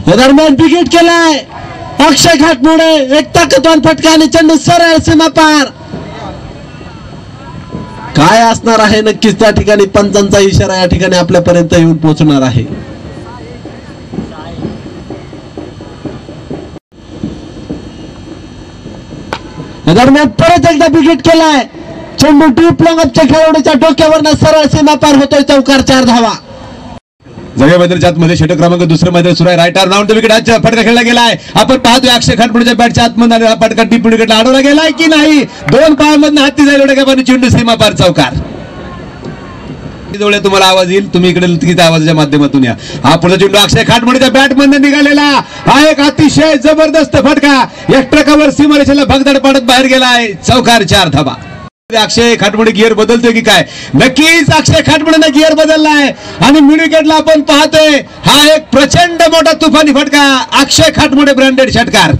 दरम्यान विकेट केलाय अक्षय खाटमोडे, एक ताकदवान फटका आणि चेंडू सरळ सीमा पार. काय असणार आहे नक्कीच त्या ठिकाणी पंचांचा इशारा या ठिकाणी आपल्यापर्यंत येऊन पोहोचणार आहे. दरम्यान परत एकदा विकेट केलाय, चेंडू डीप लॉंग अपच्या खेळाडूच्या डोक्यावरनं सरळ सीमा पार होतोय. चौकार 4 धावा. जगे मैदानाच्या आतमध्ये षटक क्रमांक दुसरं मैदान सुरू आहे. राईट आर्म राऊंड विकेट आज फटका खेळला गेलाय. आपण पाहतोय अक्षय खाटमोडेच्या बॅटच्या आतमध्ये हा फटका डीप विकेटला अडवला गेलाय की नाही. 2 पायामधून हाती जाईल एवढ्या का चेंडू सीमा पार. चौकार. तुम्हाला आवाज येईल, तुम्ही इकडे किती आवाजाच्या माध्यमातून या. हा पुढचा चेंडू अक्षय खाटमोडेच्या बॅट मधून निघालेला हा एक अतिशय जबरदस्त फटका एक कव्हर सीमारेषेला भगदाड पाडत बाहेर गेलाय. चौकार 4 धावा. अक्षय खाटमोडे गिअर बदलतोय की काय? नक्कीच अक्षय खाटमोडेने गिअर बदललाय आणि मिड विकेटला आपण पाहतोय हा एक प्रचंड मोठा तुफानी फटका. अक्षय खाटमोडे ब्रँडेड षटकार.